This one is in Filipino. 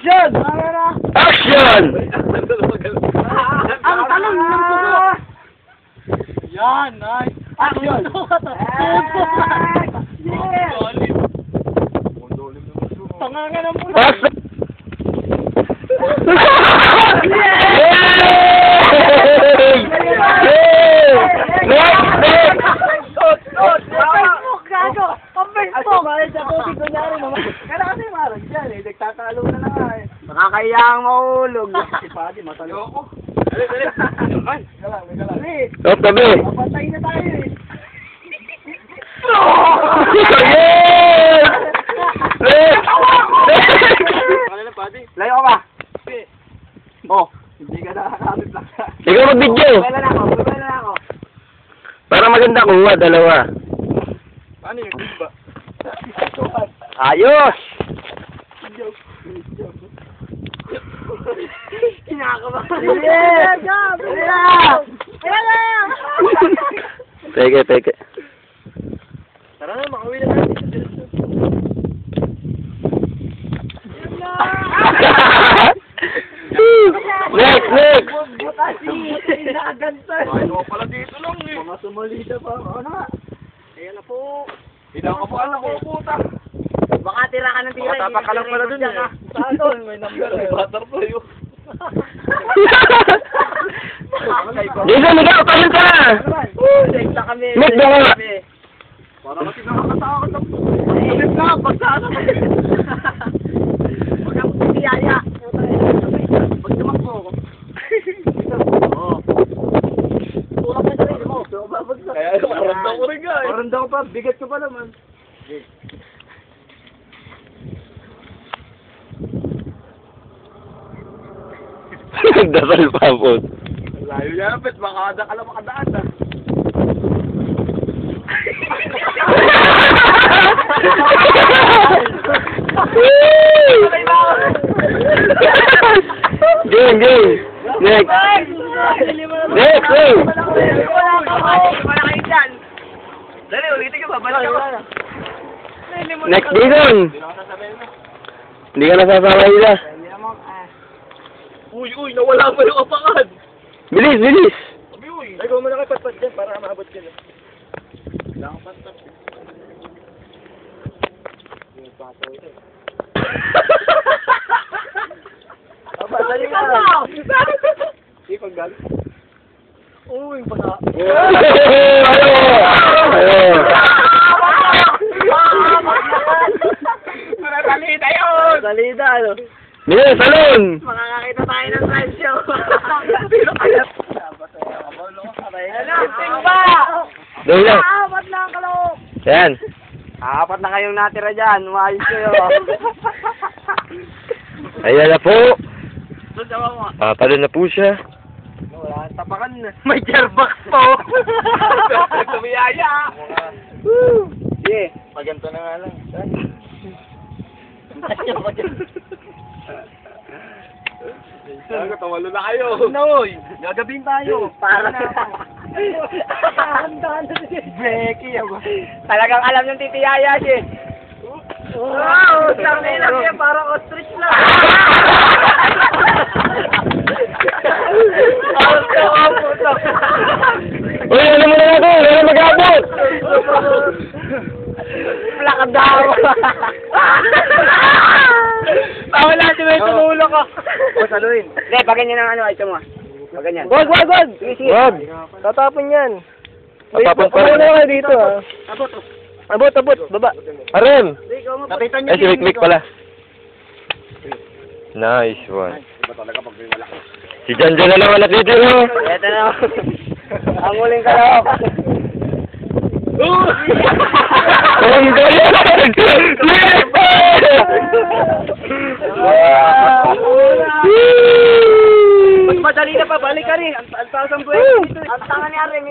Action! Action! Ang talong ng puso! Yan, nice! Action! Tanganga ng puso! Pasok! Nakakaya ang mahulog. Si Padi, matalo ko. Dali, dali. Ay, galang, galang. Stop tabi. Papatay na tayo eh. Yes! Kanina, Padi. Layo ka ba? Oh, hindi ka nakakapit lang. Ikaw mag-video. Bala na ako. Para maganda kuha, dalawa. Ano yung ba? Ayos! Kinakabahan. Teke, teke. Tara na, makauwi na natin. Next, next! Ay, no, pala dito lang eh. Mga sumalita pa. Ano nga? Ayan na po. Hindi ako po alam ko puta. Baka tira ka ng tira. Baka tapak ka lang pala dun eh. Saan doon? May number eh. Butterfly yun. Jason, ikaw, pamin ka na! Check na kami. Mick, dalawa! Para kasi nakakatakot na po. Ulit na, pagsana ka. Huwag ako tiyaya. Pag tumakbo ako. Oo. Tulak na sarili mo. Kaya paranda ko rin ka eh. Paranda ko pa, bigat ko pa naman. Nagdasal pa po. Layo yan, pet. Makakada ka lang makadaan ah. Game, game. Next. Next, next. Dali, ulitin ka ba? Balik ka. Next, Jason. Hindi ka nasasaway na. Uy, nawala pa yung apakan. Bilis, bilis. Sabi, uy. Ay, gawin mo na kay Pat-Pat dyan para maabot ka na. Wala kang Pat-Pat. Yung pato ito. Aba, dali ka na. Hindi, paggalit. Uy, pata. Ayun. Salida yun! Salida, ano? Bilis, salon. Makakakita tayo ng live show. Pero kaya... Timba! Doon lang. Apat na ang kalok! Yan. Apat na kayong natira dyan. Umayos kayo. Ayan na po. Doon sa mo. Papalo na po siya. Wala, tapakan na. May gearbox po. Tumiyaya. Sige. Paganto na nga lang. Tawalo na kayo. Noy, gagabing tayo. Para na. Breaky ako. Talagang alam ng titiyaya siya. Wow, sabi na siya parang ostrich lang. Uy, ano mo na natin? Ano mag-abot? Plaka daw. Tawa natin may tumulong ko. O, saluhin. Hindi, pag ganyan ang ano, ito mo. Pag ganyan. Wag! Sige, sige. Wag. Tatapon yan. Tatapon pa rin. Ano kayo dito, ha? Abot, baba. Aren. Nakita niyo Ay, si Wick pala. Nice one. Si Janjan na naman natitiro. Ito na. Ang huling kalawak. Ang galing! Mas madali na pa, balik ka rin. Ang taas ang buhay dito. Ang tanga ni Aren.